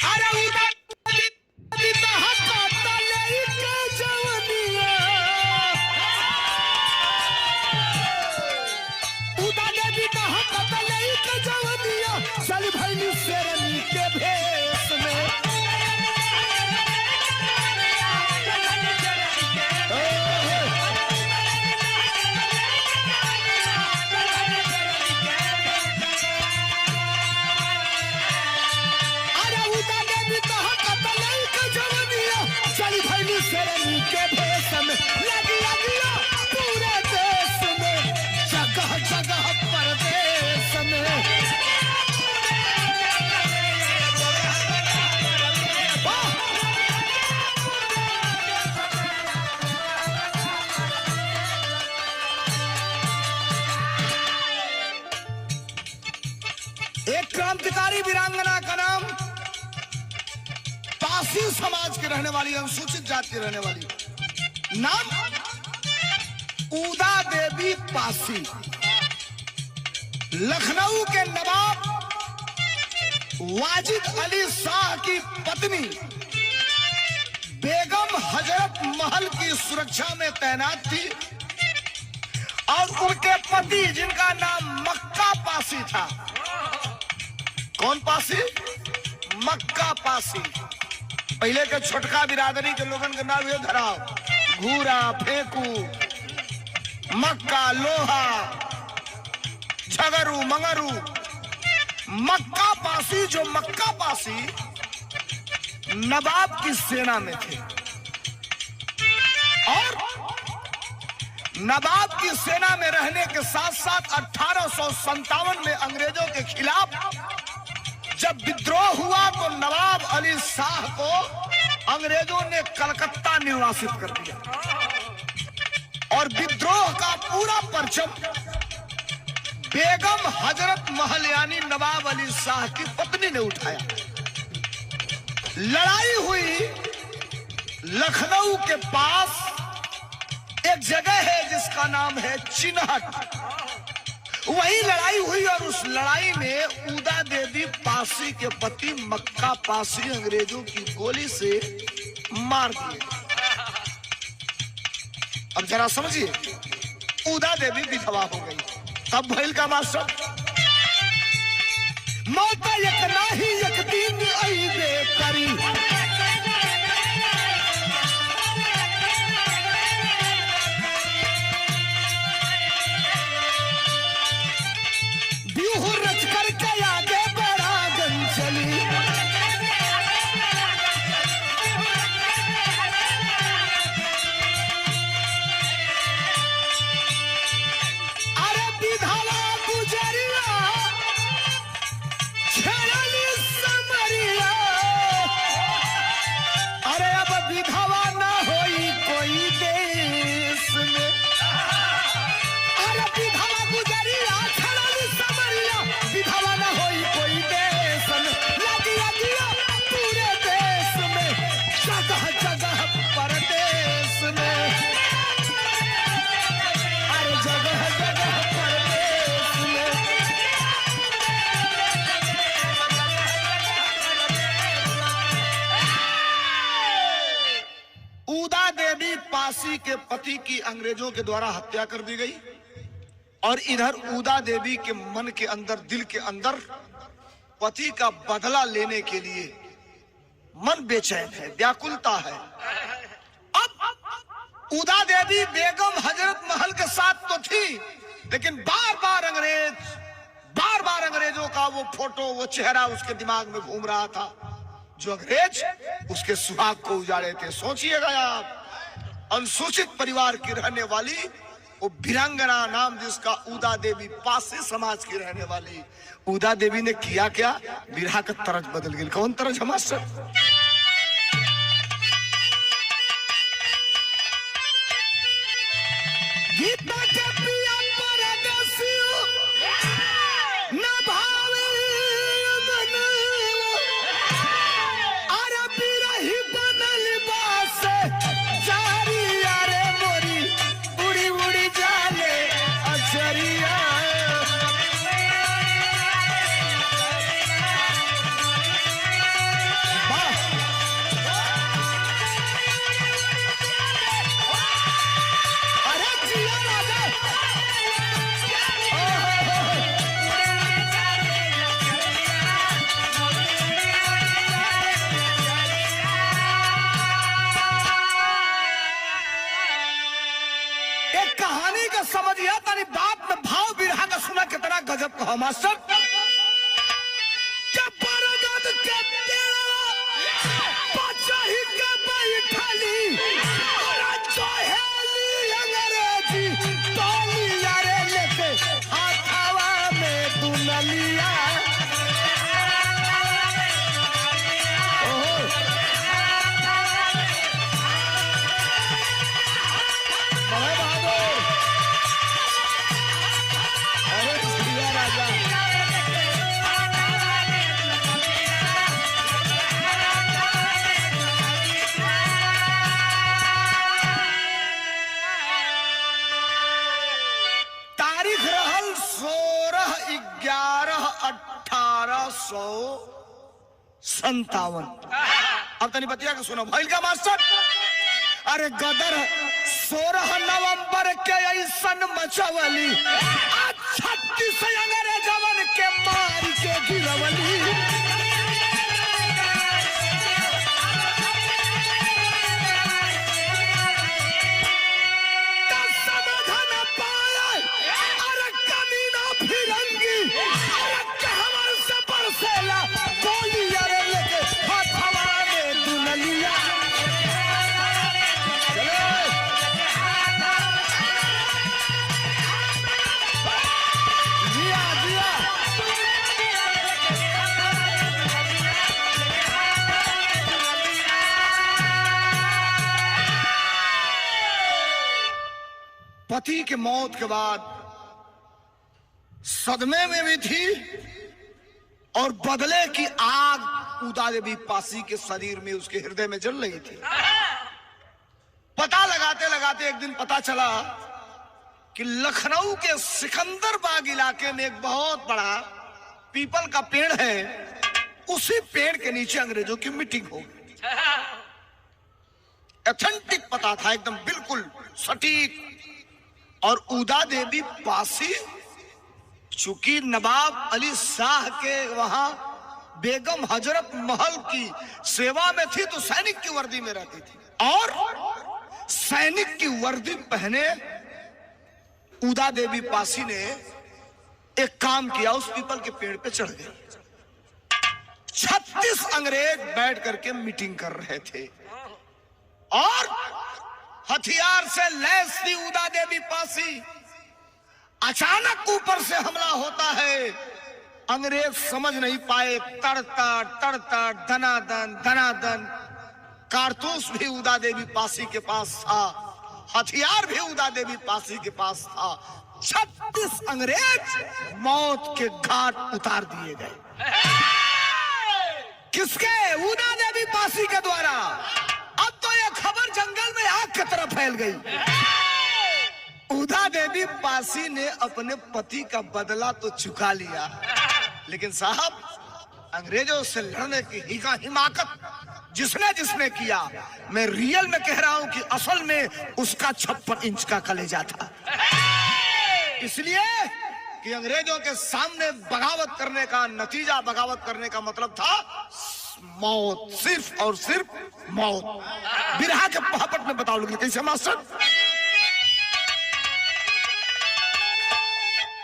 अरे उदा देवी बहकाता लेके जवनिया, उदा देवी बहकाता लेके जवनिया, चल भैली शेरनी के भेष में। शेरनी के भेष में लगी अगिया पूरे देश में, जगह जगह परदेश में। एक क्रांतिकारी वीरांगना का नाम, पासी समाज के रहने वाली, अनुसूचित जाति के रहने वाली, नाम उदा देवी पासी। लखनऊ के नवाब वाजिद अली शाह की पत्नी बेगम हजरत महल की सुरक्षा में तैनात थी और उनके पति जिनका नाम मक्का पासी था। कौन पासी? मक्का पासी। पहले के छोटका बिरादरी के लोगन के नाम ये धराव, घूरा, फेंकू, मक्का, लोहा, झगरू, मंगरू। मक्का पासी, जो मक्का पासी नवाब की सेना में थे और नवाब की सेना में रहने के साथ साथ 1857 में अंग्रेजों के खिलाफ जब विद्रोह हुआ तो नवाब अली शाह को अंग्रेजों ने कलकत्ता निर्वासित कर दिया और विद्रोह का पूरा परचम बेगम हजरत महल यानी नवाब अली शाह की पत्नी ने उठाया। लड़ाई हुई लखनऊ के पास एक जगह है जिसका नाम है चिन्हट, वही लड़ाई हुई और उस लड़ाई में उदा देवी पासी के पति मक्का पासी अंग्रेजों की गोली से मार दिए। अब जरा समझिए, उदा देवी विधवा हो गई, तब भइल का मास्टर मौत एक नाही एक दिन अइबे करी। पासी के पति की अंग्रेजों के द्वारा हत्या कर दी गई और इधर उदा देवी के मन के अंदर, दिल के अंदर पति का बदला लेने के लिए मन बेचैन है, व्याकुलता है। अब उदा देवी बेगम हजरत महल के साथ तो थी, लेकिन बार बार अंग्रेजों का वो फोटो, वो चेहरा उसके दिमाग में घूम रहा था, जो अंग्रेज उसके सुहाग को उजाड़े थे। सोचिएगा आप, अनुसूचित परिवार की रहने वाली वो वीरांगना नाम जिसका उदा देवी, पासी समाज की रहने वाली उदा देवी ने किया क्या? विरह का तरज बदल गई। कौन तरज है मास्टर? गीता के पिया परदेसियो न भावे मन, अरे बिरही बनल बासे जारी, अरे मोरी उड़ी उड़ी जाले अचरिया। तारी बात में भाव बिरहा का सुना कितना गजब कहा मास्टर। क्या बरगद के पचाही के बैठली और चहेली अंग्रेजी तौलिया रे लेके हाथवा में दुनलिया। तारीख रहल 16/11/1857। अब तनी बतिया के सुनो भइल का मास्टर। अरे गदर 16 नवंबर के ऐसन मचवली 36 अंग्रेजवन के मार के गिरवली। पति के मौत के बाद सदमे में भी थी और बदले की आग उदा देवी पासी के शरीर में उसके हृदय में जल रही थी। पता लगाते लगाते एक दिन पता चला कि लखनऊ के सिकंदरबाग इलाके में एक बहुत बड़ा पीपल का पेड़ है, उसी पेड़ के नीचे अंग्रेजों की मीटिंग हो गई। ऑथेंटिक पता था, एकदम बिल्कुल सटीक। और उदा देवी पासी चूंकि नवाब अली शाह के वहां बेगम हजरत महल की सेवा में थी तो सैनिक की वर्दी में रहती थी, और सैनिक की वर्दी पहने उदा देवी पासी ने एक काम किया, उस पीपल के पेड़ पे चढ़ गई। 36 अंग्रेज बैठ करके मीटिंग कर रहे थे और हथियार से लैस थी उदा देवी पासी। अचानक ऊपर से हमला होता है, अंग्रेज समझ नहीं पाए, तड़ता धनादन कारतूस भी उदा देवी पासी के पास था, हथियार भी उदा देवी पासी के पास था। 36 अंग्रेज मौत के घाट उतार दिए गए। किसके? उदा देवी पासी के द्वारा। अब तो यह खबर जंगल में आग की तरह फैल गई। उदा देवी पासी ने अपने पति का बदला तो चुका लिया, लेकिन साहब अंग्रेजों से लड़ने की हिमाकत जिसने किया, मैं रियल में कह रहा हूं कि असल में उसका 56 इंच का कलेजा था। इसलिए कि अंग्रेजों के सामने बगावत करने का नतीजा, बगावत करने का मतलब था मौत, सिर्फ और सिर्फ मौत। बिरहा के पहापट में बताओ लोग कैसे मास्टर।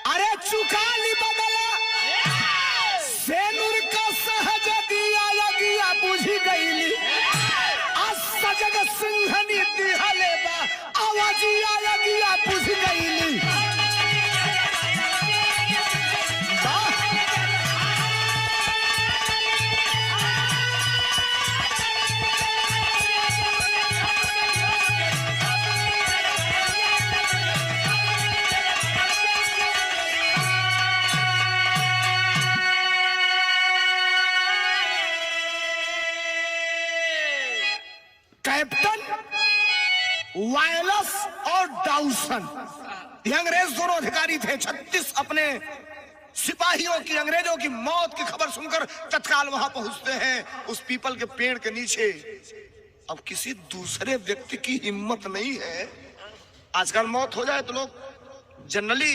अरे चुका ली बदला सेनुर का सहज दिया लगिया बुझी गईली, आज सजग सिंहनी दिहले बा आवाजिया लगिया बुझ गईली। कैप्टन वायलस और डाउसन ये अंग्रेज दोनों अधिकारी थे। 36 अपने सिपाहियों की, अंग्रेजों की मौत की खबर सुनकर तत्काल वहां पहुंचते हैं उस पीपल के पेड़ के नीचे। अब किसी दूसरे व्यक्ति की हिम्मत नहीं है। आजकल मौत हो जाए तो लोग जनरली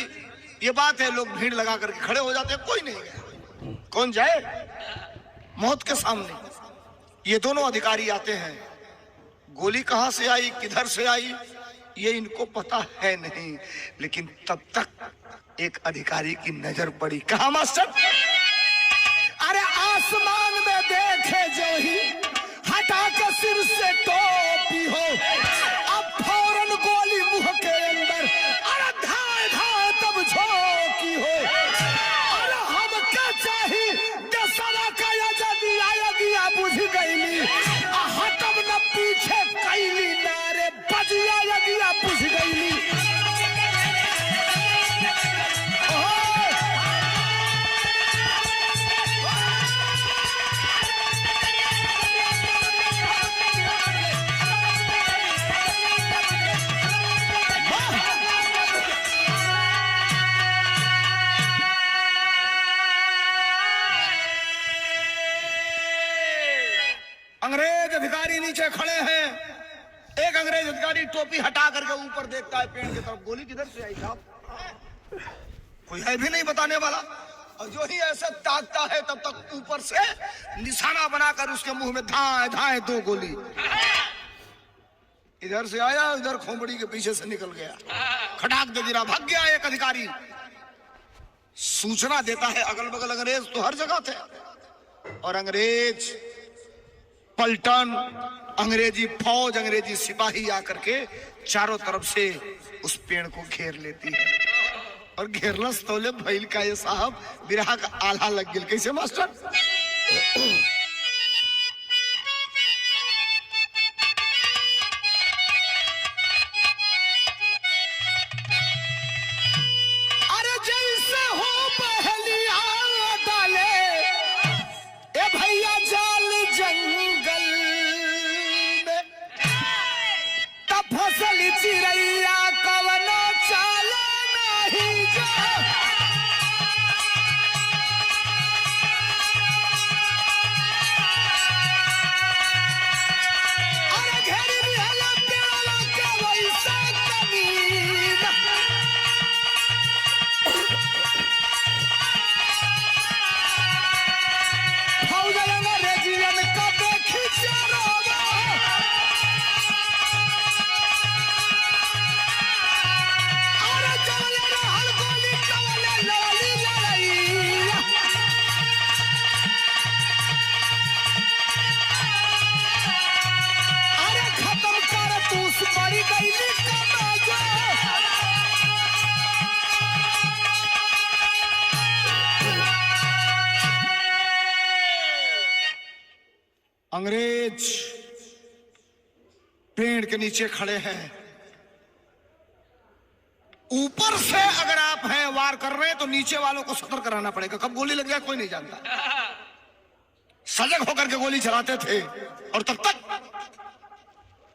ये बात है, लोग भीड़ लगा करके खड़े हो जाते हैं, कोई नहीं गया, कौन जाए मौत के सामने। ये दोनों अधिकारी आते हैं, गोली कहां से आई, किधर से आई, ये इनको पता है नहीं, लेकिन तब तक एक अधिकारी की नजर पड़ी। कहा मास्टर? अरे आसमान में देखे जो ही हटा के सिर से टोपी हो, अब फौरन गोली मुंह के अंदर, अरे धाए धाए तब झोंकी हो। अरे हम क्या चाही दसरा का यजदी आया गया बुझ गईली, हटम न पीछे कैली नारे बजिया यगिया बुझ गईली। अंग्रेज अधिकारी नीचे खड़े हैं। एक अंग्रेज अधिकारी टोपी हटा करके ऊपर देखता है पेड़ की तरफ। गोली किधर से आई साहब? कोई है भी नहीं बताने वाला। और जो ही ऐसे ताकता है तब तक ऊपर से निशाना बनाकर उसके मुंह में धाए धाए 2 गोली। इधर से आया, इधर खोपड़ी के पीछे से निकल गया, खटाक दे गिरा, भाग गया। एक अधिकारी सूचना देता है, अगल बगल अंग्रेज तो हर जगह थे, और अंग्रेज पलटन, अंग्रेजी फौज, अंग्रेजी सिपाही आकर के चारों तरफ से उस पेड़ को घेर लेती है। और घेरलस तोले भैल का ये साहब बिरहा का आल्हा लग गया। कैसे मास्टर? अरे जैसे हो पहलिया डाले ए भैया जाल जंगल में, तब फसल चिड़ैया कवनो चाला नहीं जा। अरे घेरी बिहला प्याला के वैसे कमीन, फौजन अंग्रेजियन का देखी चारोगा। अरे चले रहल गोली चले लड़ी लड़ाई, अरे खत्म कर तूस पड़ी गई कमाजा। अंग्रेज पेड़ के नीचे खड़े हैं। ऊपर से अगर आप हैं वार कर रहे हैं तो नीचे वालों को सतर्क रहना पड़ेगा, कब गोली लग जाए कोई नहीं जानता। सजग होकर के गोली चलाते थे। और तब तक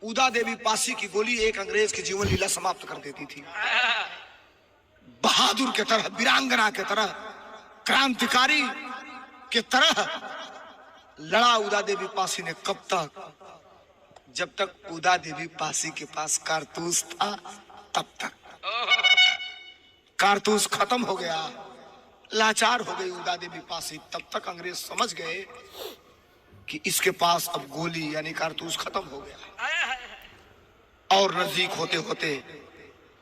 उदा देवी पासी की गोली एक अंग्रेज की जीवन लीला समाप्त कर देती थी। बहादुर के तरह, वीरांगना के तरह, क्रांतिकारी के तरह लड़ा उदा देवी पासी ने। कब तक? जब तक उदा देवी पासी के पास कारतूस था तब तक। कारतूस खत्म हो गया, लाचार हो गई उदा देवी पासी। तब तक अंग्रेज समझ गए कि इसके पास अब गोली यानी कारतूस खत्म हो गया। और नजदीक होते होते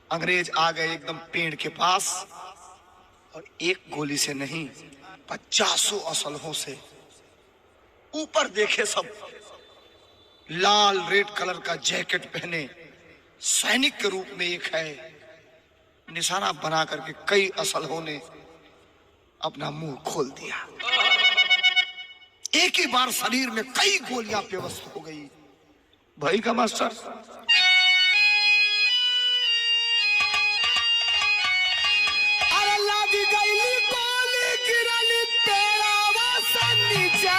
अंग्रेज आ गए एकदम पेड़ के पास, और एक गोली से नहीं 50 असलहों से। ऊपर देखे सब लाल रेड कलर का जैकेट पहने सैनिक के रूप में एक है, निशाना बना करके कई असलहों ने अपना मुंह खोल दिया। एक ही बार शरीर में कई गोलियां व्यवस्थित हो गई। भाई का मास्टर अरे लागी गईली गोली गिरली पेड़ावा से नीचा।